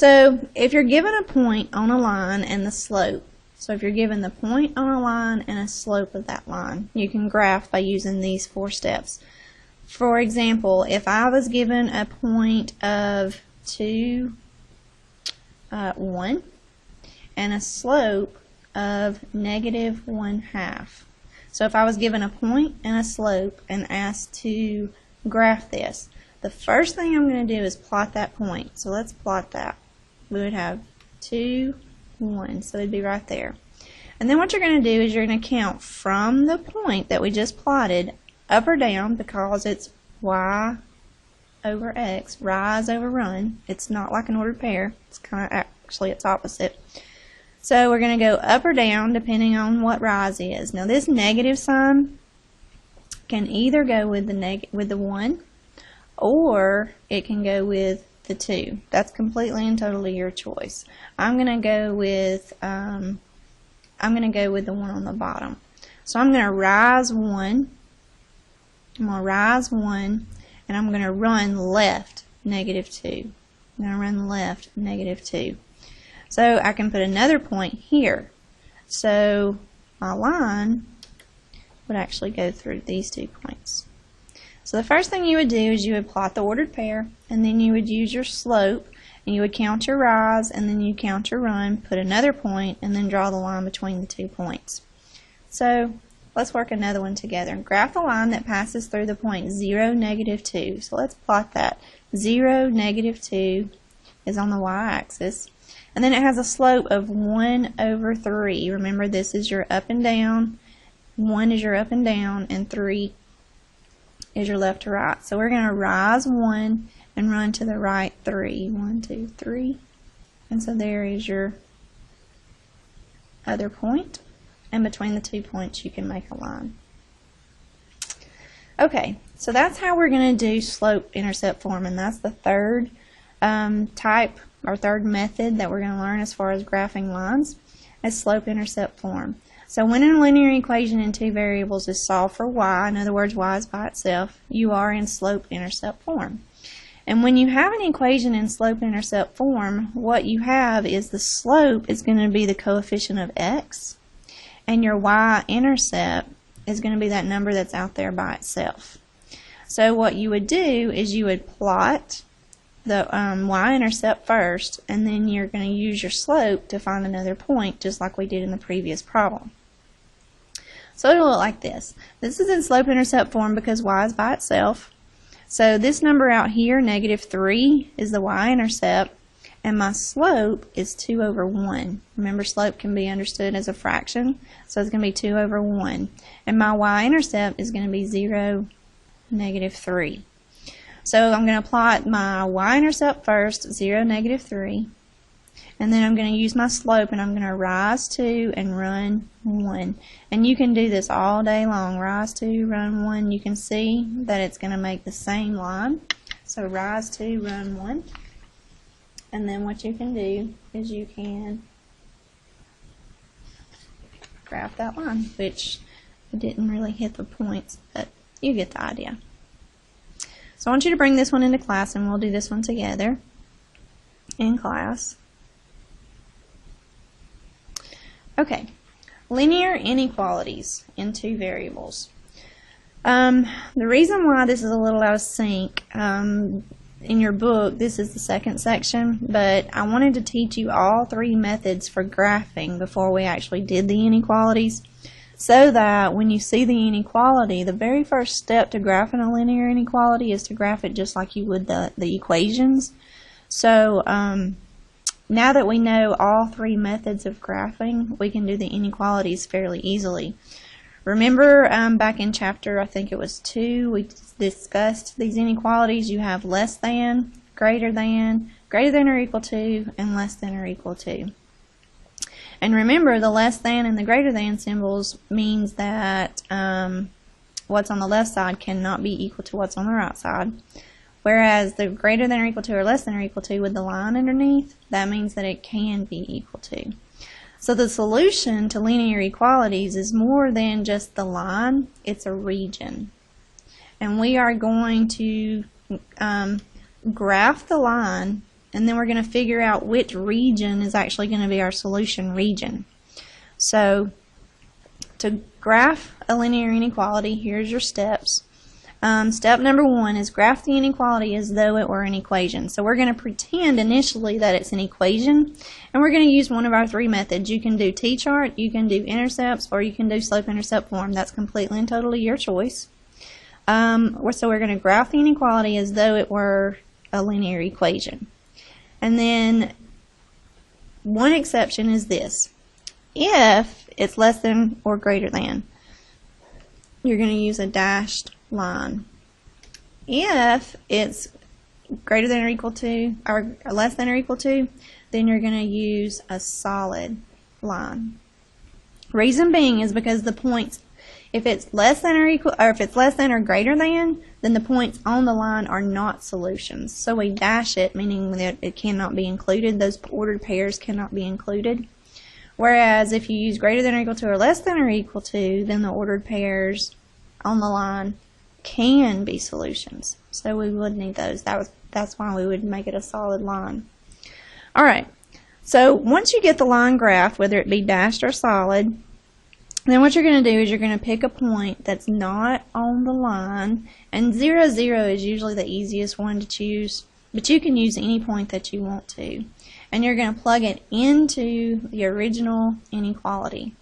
So if you're given a point on a line and the slope, so if you're given the point on a line and a slope of that line, you can graph by using these 4 steps. For example, if I was given a point of 2, 1, and a slope of -1/2. So if I was given a point and a slope and asked to graph this, the first thing I'm going to do is plot that point. So let's plot that. We would have 2, 1, so it'd be right there. And then what you're going to do is you're going to count from the point that we just plotted up or down, because it's y over x, rise over run. It's not like an ordered pair. It's kind of actually its opposite. So we're going to go up or down depending on what rise is. Now this negative sign can either go with the 1 or it can go with the 2. That's completely and totally your choice. I'm going to go with the one on the bottom. So I'm going to rise 1. I'm going to rise 1 and I'm going to run left -2. I'm going to run left -2. So I can put another point here. So my line would actually go through these 2 points. So the first thing you would do is you would plot the ordered pair, and then you would use your slope, and you would count your rise, and then you count your run, put another point, and then draw the line between the 2 points. So let's work another one together. Graph the line that passes through the point 0, -2. So let's plot that. 0, -2 is on the y-axis. And then it has a slope of 1 over 3. Remember, this is your up and down. 1 is your up and down, and 3 is your left to right. So we're going to rise 1 and run to the right 3. 1, 2, 3. And so there is your other point. And between the 2 points, you can make a line. Okay, so that's how we're going to do slope-intercept form, and that's the third type or third method that we're going to learn as far as graphing lines, as slope-intercept form. So when a linear equation in 2 variables is solved for y, in other words y is by itself, you are in slope-intercept form. And when you have an equation in slope-intercept form, what you have is the slope is going to be the coefficient of x, and your y-intercept is going to be that number that's out there by itself. So what you would do is you would plot the y-intercept first, and then you're going to use your slope to find another point, just like we did in the previous problem. So it'll look like this. This is in slope-intercept form because y is by itself. So this number out here, -3, is the y-intercept, and my slope is 2 over 1. Remember, slope can be understood as a fraction, so it's going to be 2 over 1. And my y-intercept is going to be 0, -3. So I'm going to plot my y-intercept first, 0, -3, and then I'm going to use my slope, and I'm going to rise 2 and run 1. And you can do this all day long. Rise 2, run 1. You can see that it's going to make the same line. So rise 2, run 1. And then what you can do is you can graph that line, which didn't really hit the points, but you get the idea. So I want you to bring this one into class, and we'll do this one together in class. Okay, linear inequalities in 2 variables. The reason why this is a little out of sync, in your book, this is the second section, but I wanted to teach you all 3 methods for graphing before we actually did the inequalities, so that when you see the inequality, the very first step to graphing a linear inequality is to graph it just like you would the equations. So now that we know all 3 methods of graphing, we can do the inequalities fairly easily. Remember back in chapter, I think it was 2, we discussed these inequalities. You have less than, greater than or equal to, and less than or equal to. And remember, the less than and the greater than symbols means that what's on the left side cannot be equal to what's on the right side. Whereas the greater than or equal to or less than or equal to with the line underneath, that means that it can be equal to. So the solution to linear equalities is more than just the line, it's a region. And we are going to graph the line and then we're going to figure out which region is actually going to be our solution region. So to graph a linear inequality, here's your steps. Step number 1 is graph the inequality as though it were an equation. So we're going to pretend initially that it's an equation, and we're going to use one of our 3 methods. You can do t-chart, you can do intercepts, or you can do slope-intercept form. That's completely and totally your choice. So we're going to graph the inequality as though it were a linear equation. And then one exception is this. If it's less than or greater than, you're going to use a dashed line. If it's greater than or equal to, or less than or equal to, then you're going to use a solid line. Reason being is because the points, if it's less than or equal, or if it's less than or greater than, then the points on the line are not solutions. So we dash it, meaning that it cannot be included. Those ordered pairs cannot be included. Whereas if you use greater than or equal to or less than or equal to, then the ordered pairs on the line can be solutions. So we would need those. That's why we would make it a solid line. Alright, so once you get the line graph, whether it be dashed or solid, then what you're going to do is you're going to pick a point that's not on the line, and 0, 0 is usually the easiest one to choose, but you can use any point that you want to. And you're going to plug it into the original inequality.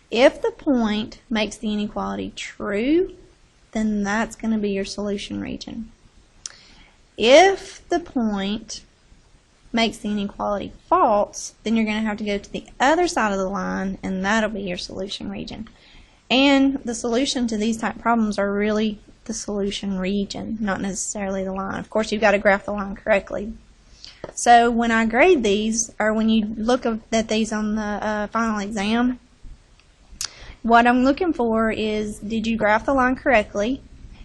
If the point makes the inequality true, then that's going to be your solution region. If the point makes the inequality false, then you're going to have to go to the other side of the line, and that'll be your solution region. And the solution to these type problems are really the solution region, not necessarily the line. Of course, you've got to graph the line correctly. So when I grade these, or when you look at these on the final exam, what I'm looking for is, did you graph the line correctly?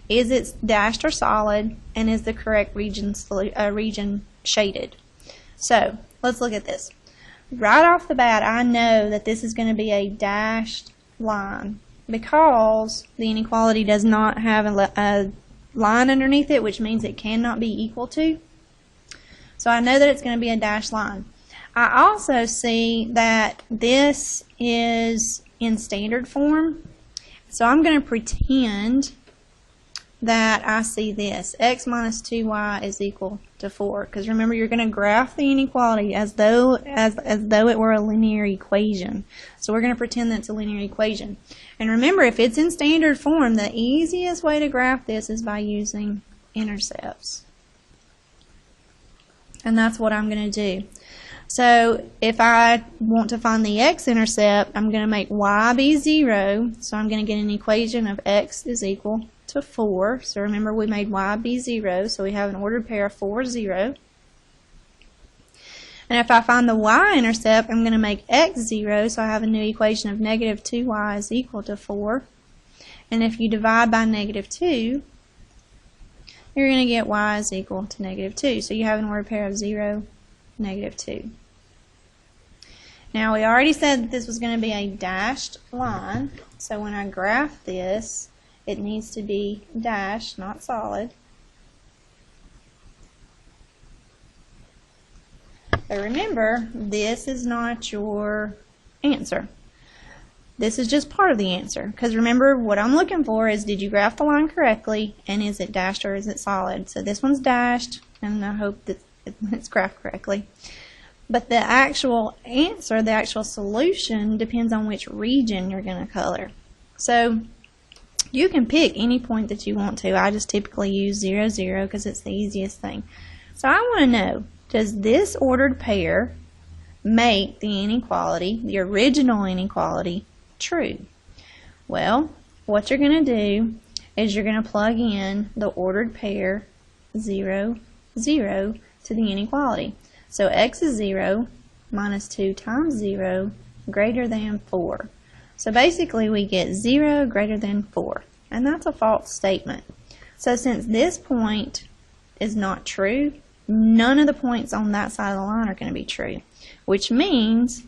Is it dashed or solid? And is the correct region shaded? So let's look at this. Right off the bat, I know that this is going to be a dashed line because the inequality does not have a line underneath it, which means it cannot be equal to. So I know that it's going to be a dashed line. I also see that this is in standard form. So I'm going to pretend that I see this. X minus 2y is equal to 4. Because remember, you're going to graph the inequality as though it were a linear equation. So we're going to pretend that it's a linear equation. And remember, if it's in standard form, the easiest way to graph this is by using intercepts. And that's what I'm going to do. So if I want to find the x-intercept, I'm going to make y be 0. So I'm going to get an equation of x is equal to 4. So remember, we made y be 0. So we have an ordered pair of 4, 0. And if I find the y-intercept, I'm going to make x 0. So I have a new equation of negative 2y is equal to 4. And if you divide by negative 2, you're going to get y is equal to negative 2. So you have an ordered pair of 0, negative 2. Now we already said that this was going to be a dashed line. So when I graph this, it needs to be dashed, not solid. But remember, this is not your answer. This is just part of the answer. Because remember, what I'm looking for is, did you graph the line correctly, and is it dashed or is it solid? So this one's dashed, and I hope that it's graphed correctly. But the actual answer, the actual solution, depends on which region you're going to color. So you can pick any point that you want to. I just typically use 0, 0 because it's the easiest thing. So I want to know, does this ordered pair make the inequality, the original inequality, true? Well, what you're going to do is you're going to plug in the ordered pair 0, 0 to the inequality. So x is 0 minus 2 times 0 greater than 4. So basically we get 0 greater than 4. And that's a false statement. So since this point is not true, none of the points on that side of the line are going to be true. Which means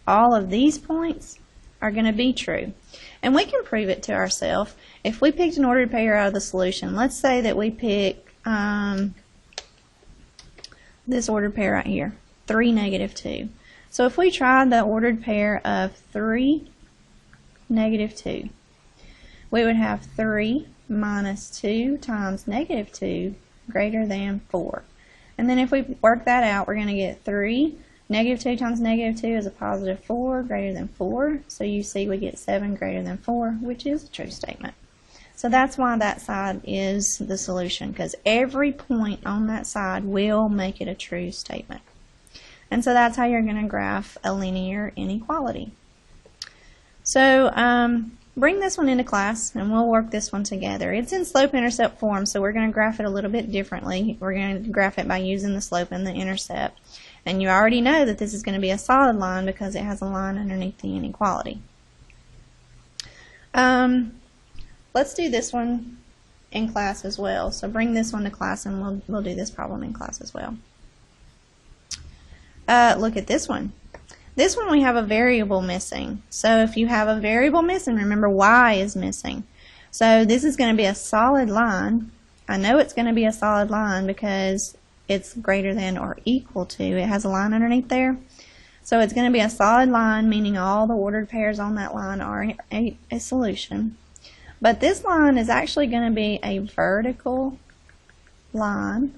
all of these points are going to be true. And we can prove it to ourselves. If we picked an ordered pair out of the solution, let's say that we pick this ordered pair right here, 3, negative 2. So if we tried the ordered pair of 3, negative 2, we would have 3 minus 2 times negative 2 greater than 4. And then if we work that out, we're going to get 3, negative 2 times negative 2 is a positive 4 greater than 4. So you see we get 7 greater than 4, which is a true statement. So that's why that side is the solution, because every point on that side will make it a true statement. And so that's how you're going to graph a linear inequality. So bring this one into class and we'll work this one together. It's in slope-intercept form, so we're going to graph it a little bit differently. We're going to graph it by using the slope and the intercept. And you already know that this is going to be a solid line because it has a line underneath the inequality. Let's do this one in class as well. So bring this one to class and we'll do this problem in class as well. Look at this one. This one we have a variable missing. So if you have a variable missing, remember y is missing. So this is going to be a solid line. I know it's going to be a solid line because it's greater than or equal to. It has a line underneath there. So it's going to be a solid line, meaning all the ordered pairs on that line are a solution. But this line is actually going to be a vertical line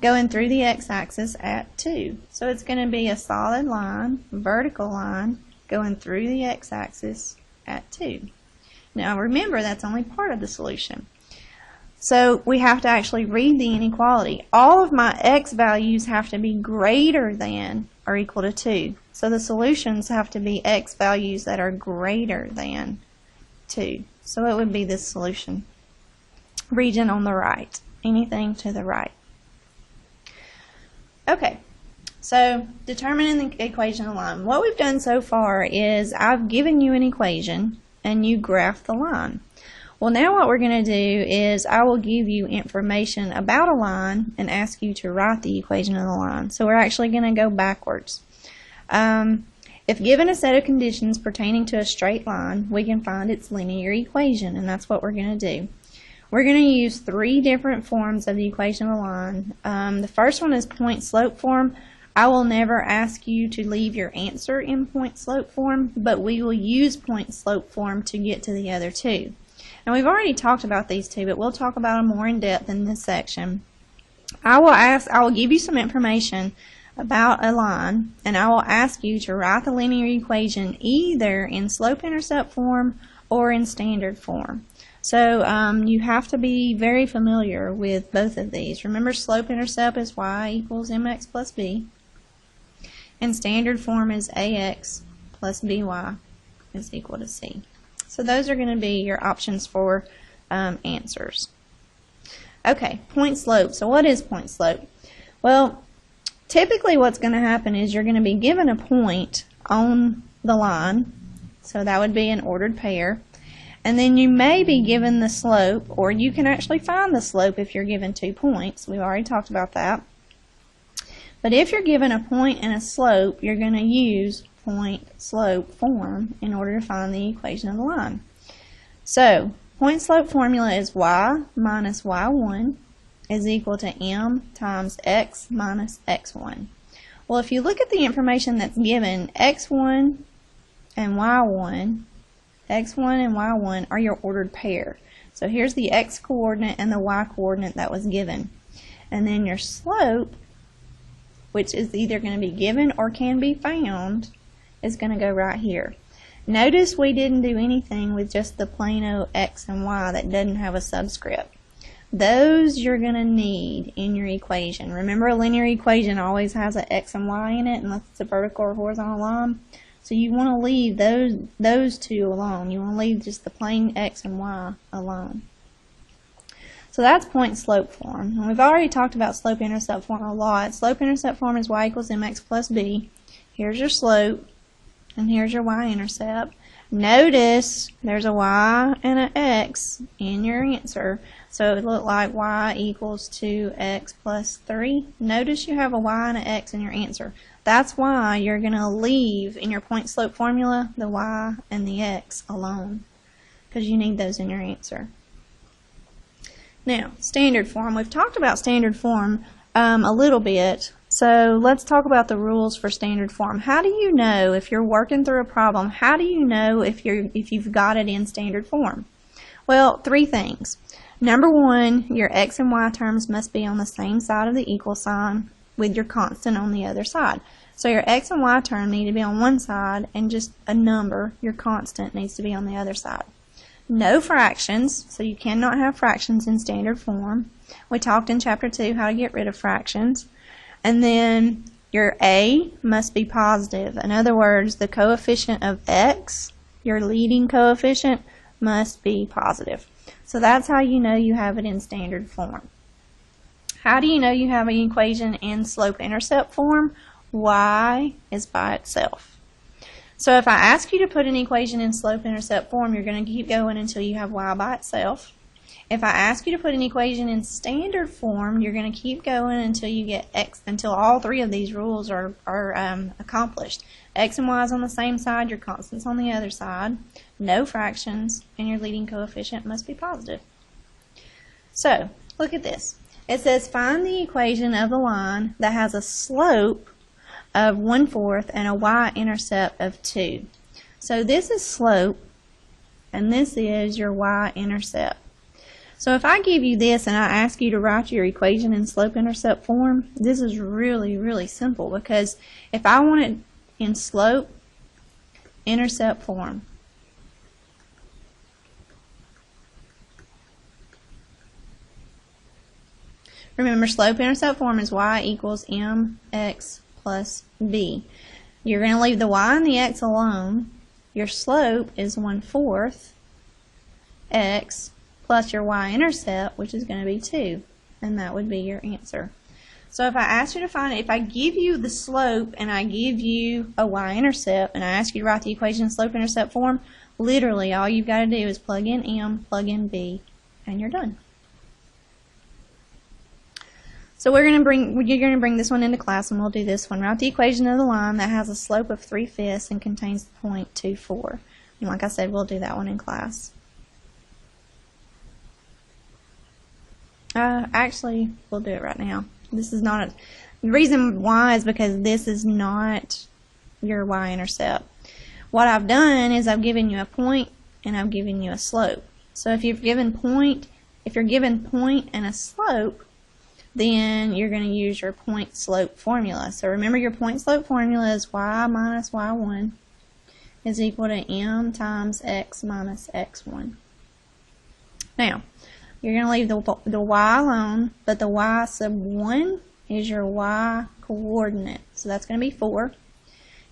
going through the x-axis at 2. So it's going to be a solid line, vertical line, going through the x-axis at 2. Now remember, that's only part of the solution. So we have to actually read the inequality. All of my x values have to be greater than or equal to 2. So the solutions have to be x values that are greater than 2. So it would be this solution region on the right, anything to the right. Okay, so determining the equation of the line. What we've done so far is I've given you an equation and you graph the line. Well, now what we're going to do is I will give you information about a line and ask you to write the equation of the line. So we're actually going to go backwards. If given a set of conditions pertaining to a straight line, we can find its linear equation, and that's what we're going to do. We're going to use 3 different forms of the equation of a line. The first one is point-slope form. I will never ask you to leave your answer in point-slope form, but we will use point-slope form to get to the other 2. And we've already talked about these 2, but we'll talk about them more in depth in this section. I will give you some information about a line, and I will ask you to write the linear equation either in slope-intercept form or in standard form. So you have to be very familiar with both of these. Remember, slope-intercept is y equals mx plus b, and standard form is ax plus by is equal to c. So those are going to be your options for answers. Okay, point-slope. So what is point-slope? Well, typically what's going to happen is you're going to be given a point on the line, so that would be an ordered pair, and then you may be given the slope, or you can actually find the slope if you're given 2 points. We've already talked about that. But if you're given a point and a slope, you're going to use point-slope form in order to find the equation of the line. So point-slope formula is y minus y1 is equal to m times x minus x1. Well, if you look at the information that's given, x1 and y1 are your ordered pair. So here's the x coordinate and the y coordinate that was given. And then your slope, which is either going to be given or can be found, is going to go right here. Notice we didn't do anything with just the plain old x and y that doesn't have a subscript. Those you're going to need in your equation. Remember, a linear equation always has an x and y in it unless it's a vertical or horizontal line. So you want to leave those 2 alone. You want to leave just the plain x and y alone. So that's point-slope form. And we've already talked about slope-intercept form a lot. Slope-intercept form is y equals mx plus b. Here's your slope, and here's your y-intercept. Notice there's a y and an x in your answer. So it would look like y equals 2x plus 3. Notice you have a y and an x in your answer. That's why you're going to leave in your point-slope formula the y and the x alone, because you need those in your answer. Now, standard form. We've talked about standard form a little bit. So let's talk about the rules for standard form. How do you know if you're working through a problem? How do you know if you've got it in standard form? Well, 3 things. Number 1, your x and y terms must be on the same side of the equal sign with your constant on the other side. So your x and y term need to be on one side, and just a number, your constant, needs to be on the other side. No fractions, so you cannot have fractions in standard form. We talked in Chapter 2 how to get rid of fractions. And then your a must be positive. In other words, the coefficient of x, your leading coefficient, must be positive. So that's how you know you have it in standard form. How do you know you have an equation in slope-intercept form? Y is by itself. So if I ask you to put an equation in slope-intercept form, you're going to keep going until you have y by itself. If I ask you to put an equation in standard form, you're going to keep going until you get x, until all 3 of these rules are accomplished. X and y is on the same side, your constant's on the other side, no fractions, and your leading coefficient must be positive. So, look at this. It says find the equation of the line that has a slope of 1/4 and a y-intercept of 2. So this is slope, and this is your y-intercept. So if I give you this and I ask you to write your equation in slope-intercept form, this is really, really simple, because if I want it in slope-intercept form, remember, slope-intercept form is y equals mx plus b. You're going to leave the y and the x alone. Your slope is 1/4 x plus your y-intercept, which is going to be 2, and that would be your answer. So if I ask you to find it, if I give you the slope and I give you a y-intercept and I ask you to write the equation in slope-intercept form, literally all you've got to do is plug in m, plug in b, and you're done. So you're going to bring this one into class, and we'll do this one. Write the equation of the line that has a slope of 3/5 and contains the point 2,4. And like I said, we'll do that one in class. Actually, we'll do it right now. This is not the reason why is because this is not your y-intercept. What I've done is I've given you a point and I've given you a slope. So if you're given point and a slope, then you're going to use your point slope formula. So remember, your point slope formula is y minus y1 is equal to m times x minus x1. Now, you're going to leave the y alone, but the y sub 1 is your y coordinate. So that's going to be 4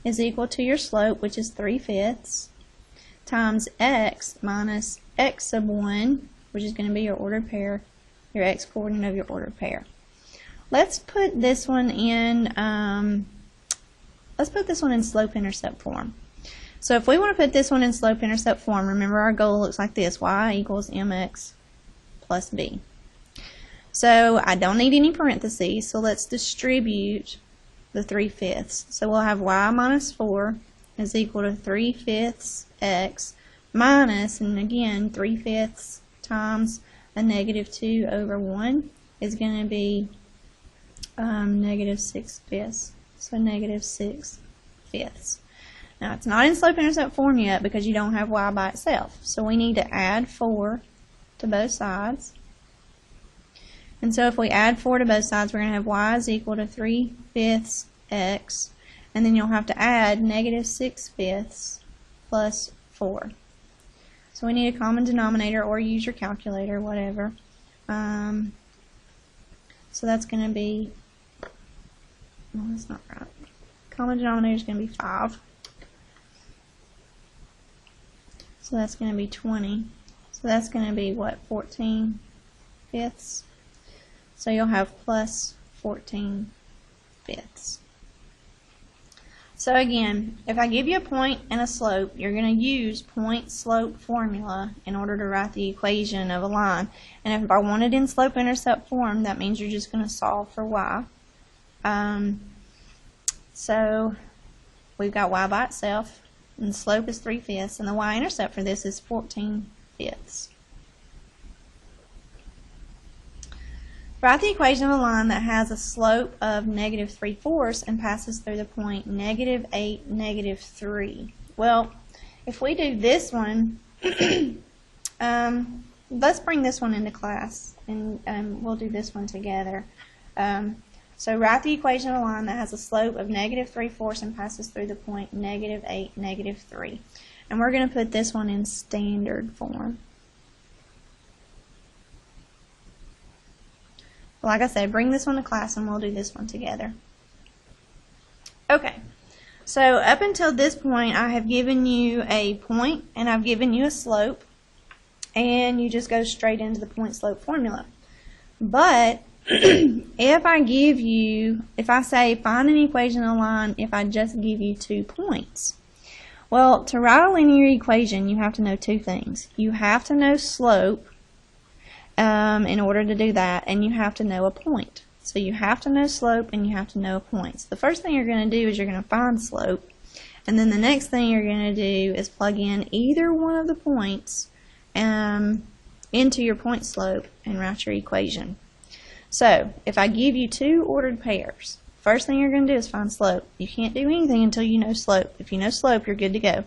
is equal to your slope, which is 3/5, times x minus x sub 1, which is going to be your ordered pair, your x coordinate of your ordered pair. Let's put this one in slope-intercept form. So if we want to put this one in slope-intercept form, remember our goal looks like this: y equals mx plus b. So I don't need any parentheses, so let's distribute the 3/5. So we'll have y minus 4 is equal to 3/5 x minus, and again, 3/5 times a negative 2 over 1 is going to be negative 6/5. So negative 6/5. Now it's not in slope-intercept form yet because you don't have y by itself. So we need to add 4 to both sides. And so if we add 4 to both sides, we're going to have y is equal to 3/5 x, and then you'll have to add negative 6/5 plus 4. So we need a common denominator, or use your calculator, whatever. So that's going to be, well, that's not right. Common denominator is going to be 5. So that's going to be 20. So that's going to be what, 14/5? So you'll have plus 14/5. So again, if I give you a point and a slope, you're going to use point-slope formula in order to write the equation of a line. And if I want it in slope-intercept form, that means you're just going to solve for y. So we've got y by itself, and the slope is 3/5, and the y-intercept for this is 14/5. Write the equation of a line that has a slope of -3/4 and passes through the point -8, -3. Well, if we do this one, let's bring this one into class, and we'll do this one together. So write the equation of a line that has a slope of -3/4 and passes through the point -8, -3. And we're going to put this one in standard form. Like I said, bring this one to class and we'll do this one together. Okay, so up until this point I have given you a point and I've given you a slope, and you just go straight into the point slope formula. But if I say find an equation of a line if I just give you 2 points. Well, to write a linear equation you have to know 2 things. You have to know slope in order to do that, and you have to know a point. So you have to know slope and you have to know a point. So the first thing you're going to do is you're going to find slope, and then the next thing you're going to do is plug in either one of the points into your point slope and write your equation. So if I give you 2 ordered pairs, first thing you're going to do is find slope. You can't do anything until you know slope. If you know slope, you're good to go.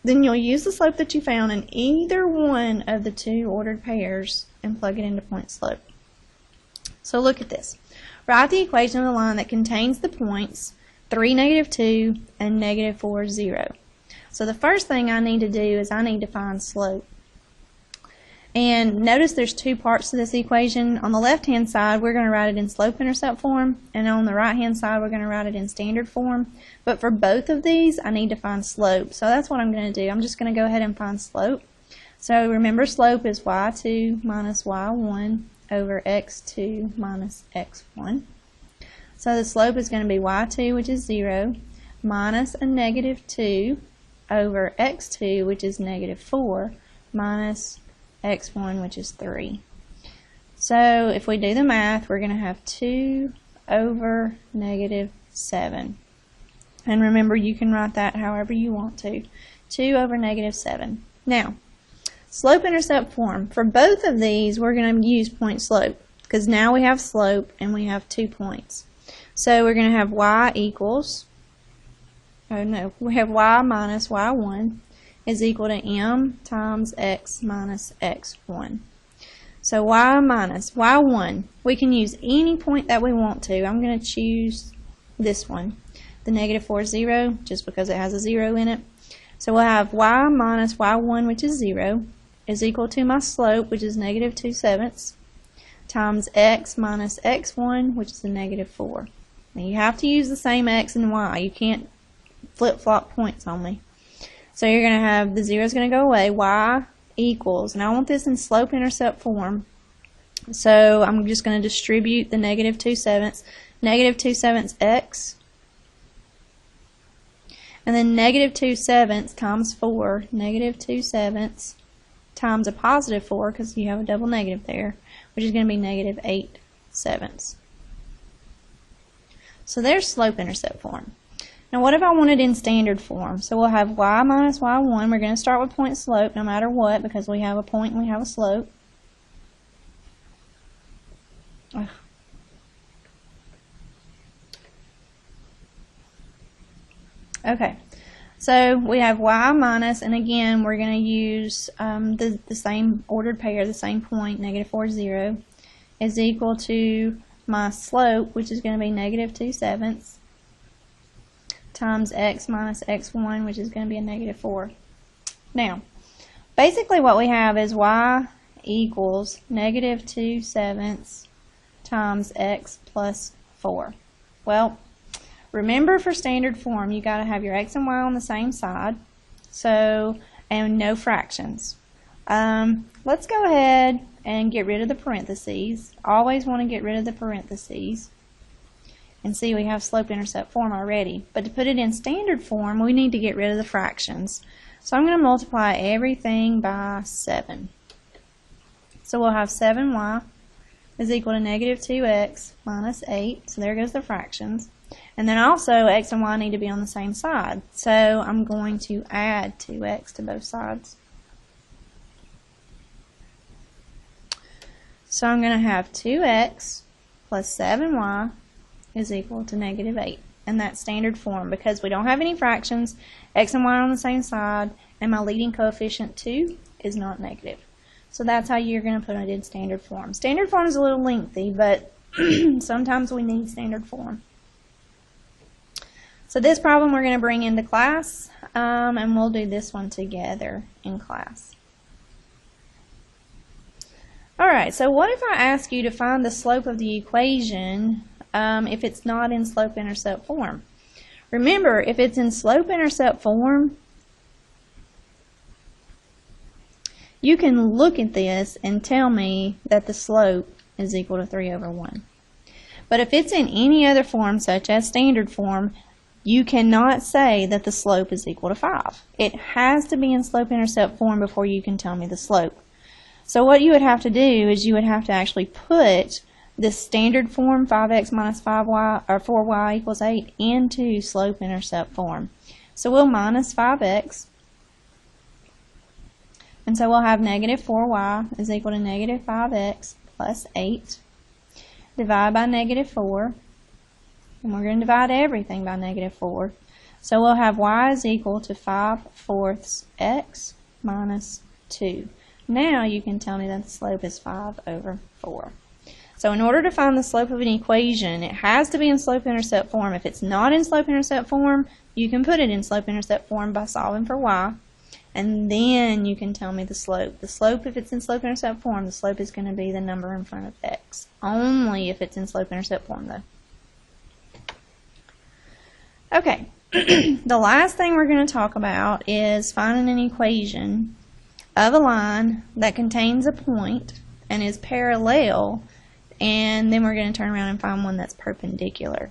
Then you'll use the slope that you found in either one of the 2 ordered pairs and plug it into point slope. So look at this. Write the equation of the line that contains the points 3, -2, and -4, 0. So the first thing I need to do is I need to find slope. And notice there's 2 parts to this equation. On the left-hand side, we're going to write it in slope-intercept form, and on the right-hand side, we're going to write it in standard form. But for both of these, I need to find slope. So that's what I'm going to do. I'm just going to go ahead and find slope. So remember, slope is y2 minus y1 over x2 minus x1. So the slope is going to be y2, which is 0, minus a -2 over x2, which is -4, minus x1, which is 3. So if we do the math, we're going to have 2 over -7. And remember, you can write that however you want to. 2 over -7. Now, slope-intercept form. For both of these, we're going to use point slope, because now we have slope and we have 2 points. So we're going to have y equals, we have y minus y1 is equal to m times x minus x1. So y minus y1, we can use any point that we want to. I'm going to choose this one, the -4, 0, just because it has a 0 in it. So we'll have y minus y1, which is 0, is equal to my slope, which is -2/7, times x minus x1, which is a -4. Now you have to use the same x and y. You can't flip-flop points on me. So you're going to have the 0 is going to go away, y equals, and I want this in slope-intercept form, so I'm just going to distribute the -2/7, -2/7 x, and then -2/7 times 4, -2/7 times a +4, because you have a double negative there, which is going to be -8/7. So there's slope-intercept form. Now what if I want it in standard form? So we'll have y minus y1. We're going to start with point slope no matter what, because we have a point and we have a slope. Okay, so we have y minus, and again we're going to use the same ordered pair, the same point, -4, 0, is equal to my slope, which is going to be -2/7, times x minus x1, which is going to be a -4. Now, basically what we have is y equals -2/7 times x plus 4. Well, remember, for standard form, you got to have your x and y on the same side, so, and no fractions. Let's go ahead and get rid of the parentheses. Always want to get rid of the parentheses. And see, we have slope-intercept form already. But to put it in standard form, we need to get rid of the fractions. So I'm going to multiply everything by 7. So we'll have 7y is equal to -2x minus 8. So there goes the fractions. And then also, x and y need to be on the same side. So I'm going to add 2x to both sides. So I'm going to have 2x plus 7y is equal to negative 8. And that's standard form because we don't have any fractions, x and y are on the same side, and my leading coefficient 2 is not negative. So that's how you're going to put it in standard form. Standard form is a little lengthy, but sometimes we need standard form. So this problem we're going to bring into class, and we'll do this one together in class. Alright, so what if I ask you to find the slope of the equation if it's not in slope-intercept form? Remember, if it's in slope-intercept form, you can look at this and tell me that the slope is equal to 3 over 1. But if it's in any other form, such as standard form, you cannot say that the slope is equal to 5. It has to be in slope-intercept form before you can tell me the slope. So what you would have to do is you would have to actually put this standard form, 5x minus 5y, or 4y equals 8, into slope-intercept form. So we'll minus 5x. And so we'll have negative 4y is equal to negative 5x plus 8. Divide by negative 4. And we're going to divide everything by negative 4. So we'll have y is equal to 5/4 x minus 2. Now you can tell me that the slope is 5 over 4. So in order to find the slope of an equation, it has to be in slope-intercept form. If it's not in slope-intercept form, you can put it in slope-intercept form by solving for y. And then you can tell me the slope. The slope, if it's in slope-intercept form, the slope is going to be the number in front of x. Only if it's in slope-intercept form, though. Okay, the last thing we're going to talk about is finding an equation of a line that contains a point and is parallel, and then we're going to turn around and find one that's perpendicular.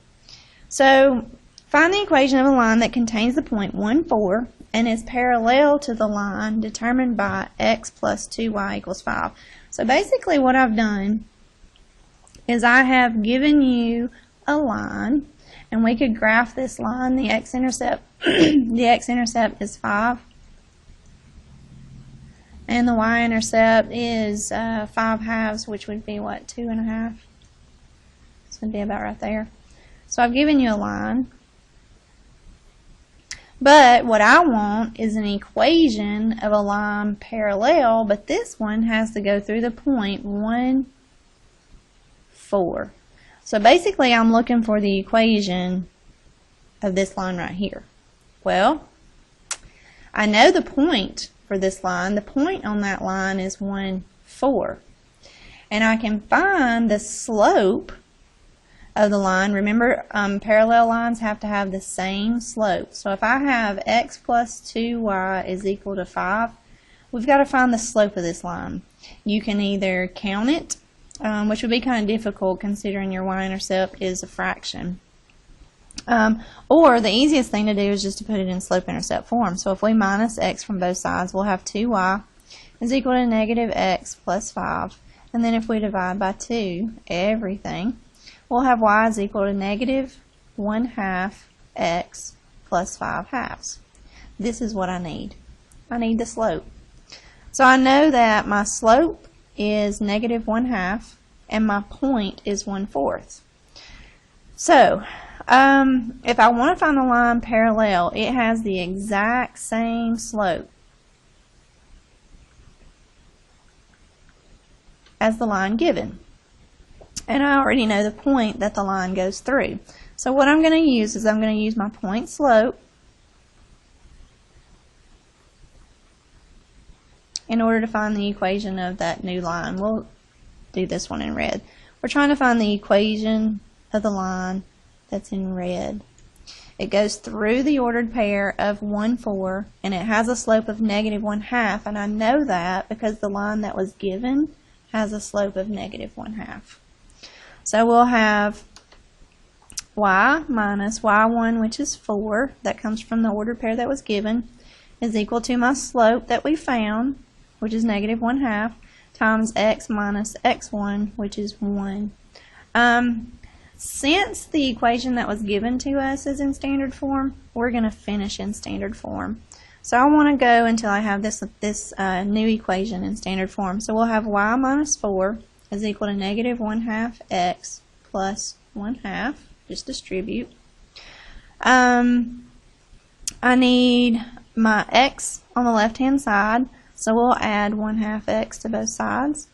So find the equation of a line that contains the point 1, 4 and is parallel to the line determined by x plus 2y equals 5. So basically what I've done is I have given you a line, and we could graph this line. The x-intercept the x-intercept is 5. And the y-intercept is 5/2, which would be what, 2.5? This would be about right there. So I've given you a line. But what I want is an equation of a line parallel, but this one has to go through the point 1, 4. So basically I'm looking for the equation of this line right here. Well, I know the point for this line. The point on that line is 1, 4. And I can find the slope of the line. Remember, parallel lines have to have the same slope. So if I have x plus 2y is equal to 5, we've got to find the slope of this line. You can either count it, which would be kind of difficult considering your y-intercept is a fraction. Or the easiest thing to do is just to put it in slope-intercept form. So if we minus x from both sides, we'll have 2y is equal to negative x plus 5. And then if we divide by 2, everything, we'll have y is equal to negative 1/2 x plus 5/2. This is what I need. I need the slope. So I know that my slope is negative 1/2 and my point is 1/4. So if I want to find a line parallel, it has the exact same slope as the line given. And I already know the point that the line goes through. So what I'm going to use is I'm going to use my point slope in order to find the equation of that new line. We'll do this one in red. We're trying to find the equation of the line that's in red. It goes through the ordered pair of 1, 4, and it has a slope of negative 1/2, and I know that because the line that was given has a slope of negative 1/2. So we'll have y minus y1, which is 4, that comes from the ordered pair that was given, is equal to my slope that we found, which is negative 1/2, times x minus x1, which is 1. Since the equation that was given to us is in standard form, we're going to finish in standard form. So I want to go until I have this new equation in standard form. So we'll have y minus 4 is equal to negative 1/2 x plus 1/2. Just distribute. I need my x on the left-hand side, so we'll add 1/2 x to both sides.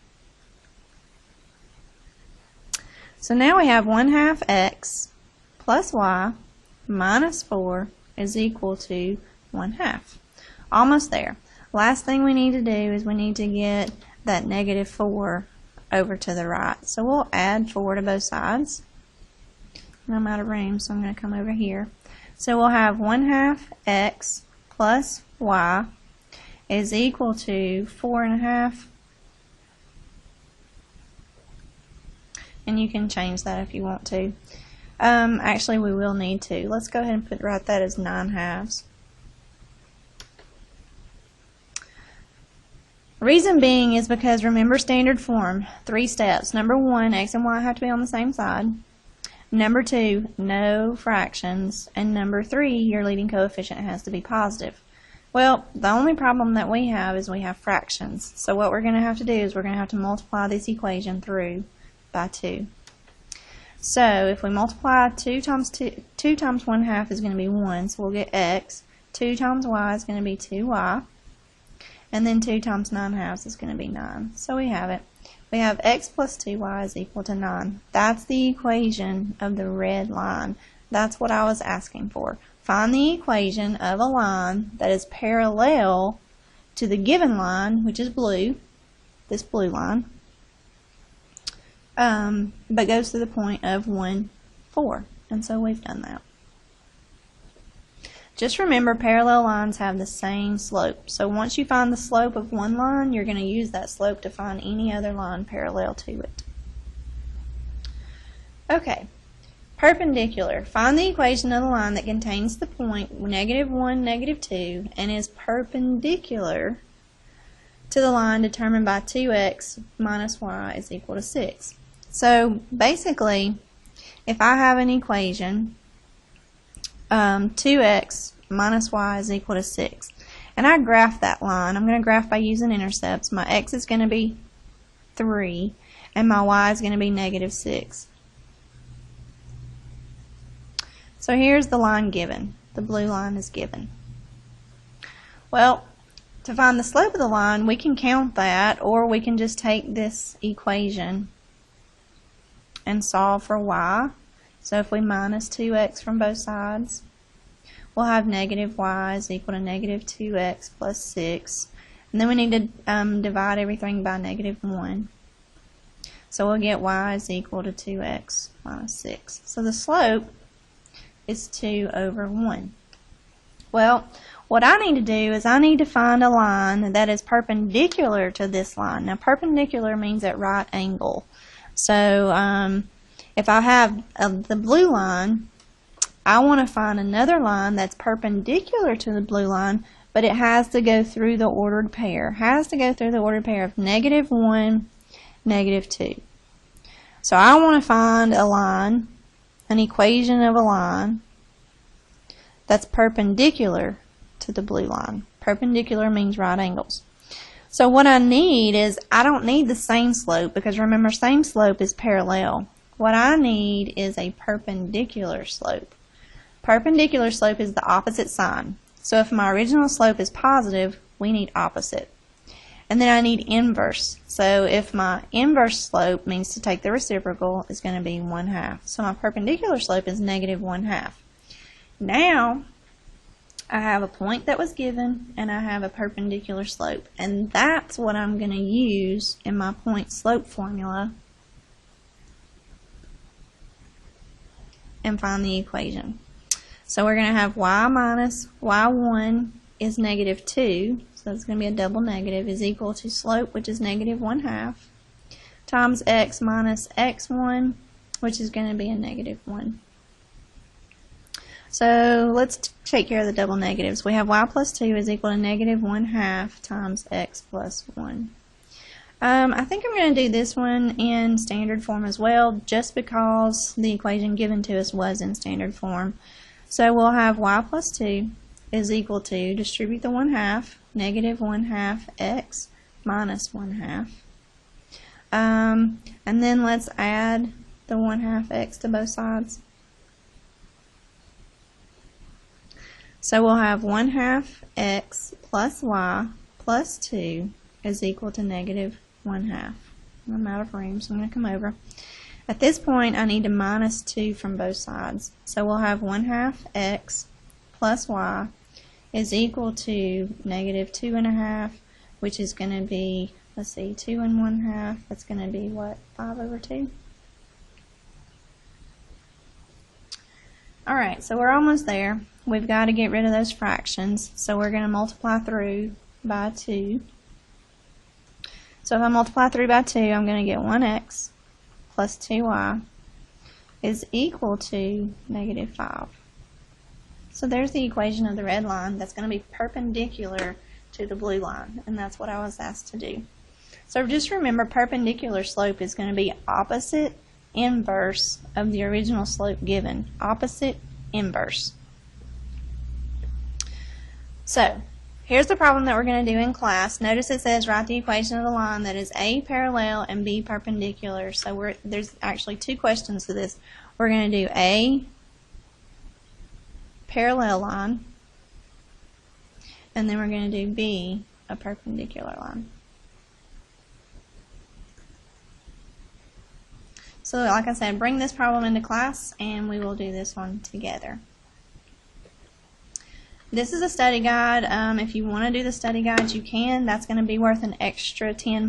So now we have 1/2 x plus y minus 4 is equal to 1/2. Almost there. Last thing we need to do is we need to get that negative 4 over to the right. So we'll add 4 to both sides. And I'm out of room, so I'm going to come over here. So we'll have 1/2 x plus y is equal to 4.5. And you can change that if you want to. Actually, we will need to. Let's go ahead and write that as 9/2. Reason being is because, remember standard form, 3 steps. Number 1, x and y have to be on the same side. Number 2, no fractions. And number 3, your leading coefficient has to be positive. Well, the only problem that we have is we have fractions. So what we're going to have to do is we're going to have to multiply this equation through by 2. So if we multiply 2 times 1/2 is going to be 1, so we'll get x. 2 times y is going to be 2y. And then 2 times 9/2 is going to be 9. So we have it. We have x plus 2y is equal to 9. That's the equation of the red line. That's what I was asking for. Find the equation of a line that is parallel to the given line, which is blue, this blue line, but goes to the point of 1, 4. And so we've done that. Just remember, parallel lines have the same slope. So once you find the slope of one line, you're going to use that slope to find any other line parallel to it. Okay, perpendicular. Find the equation of the line that contains the point -1, -2 and is perpendicular to the line determined by 2x minus y is equal to 6. So basically, if I have an equation, 2x minus y is equal to 6. And I graph that line. I'm going to graph by using intercepts. My x is going to be 3, and my y is going to be -6. So here's the line given. The blue line is given. Well, to find the slope of the line, we can count that, or we can just take this equation and solve for y. So if we minus 2x from both sides, we'll have negative y is equal to -2x plus 6. And then we need to divide everything by -1. So we'll get y is equal to 2x minus 6. So the slope is 2 over 1. Well, what I need to do is I need to find a line that is perpendicular to this line. Now, perpendicular means at right angle. So if I have the blue line, I want to find another line that's perpendicular to the blue line, but it has to go through the ordered pair. It has to go through the ordered pair of -1, -2. So I want to find a line, an equation of a line that's perpendicular to the blue line. Perpendicular means right angles. So what I need is, I don't need the same slope, because remember, same slope is parallel. What I need is a perpendicular slope. Perpendicular slope is the opposite sign. So if my original slope is positive, we need opposite. And then I need inverse. So if my inverse slope means to take the reciprocal, it's going to be 1/2. So my perpendicular slope is -1/2. Now, I have a point that was given, and I have a perpendicular slope. And that's what I'm going to use in my point slope formula and find the equation. So we're going to have y minus y1 is -2, so it's going to be a double negative, is equal to slope, which is -1/2, times x minus x1, which is going to be a -1. So let's take care of the double negatives. We have y plus 2 is equal to -1/2 times x plus 1. I think I'm going to do this one in standard form as well, just because the equation given to us was in standard form. So we'll have y plus 2 is equal to, distribute the 1/2, -1/2 x minus 1/2. And then let's add the 1/2 x to both sides. So we'll have 1/2 x plus y plus 2 is equal to negative 1/2. I'm out of room, so I'm going to come over. At this point, I need to minus 2 from both sides. So we'll have 1/2 x plus y is equal to negative 2.5, which is going to be, let's see, 2 and 1/2. That's going to be what, 5/2? Alright, so we're almost there. We've got to get rid of those fractions. So we're going to multiply through by 2. So if I multiply through by 2, I'm going to get 1x plus 2y is equal to negative 5. So there's the equation of the red line that's going to be perpendicular to the blue line, and that's what I was asked to do. So just remember, perpendicular slope is going to be opposite inverse of the original slope given. Opposite inverse. So here's the problem that we're going to do in class. Notice it says write the equation of the line that is A parallel and B perpendicular. So there's actually two questions to this. We're going to do A parallel line, and then we're going to do B a perpendicular line. So like I said, bring this problem into class and we will do this one together. This is a study guide. If you want to do the study guide, you can. That's going to be worth an extra 10 points.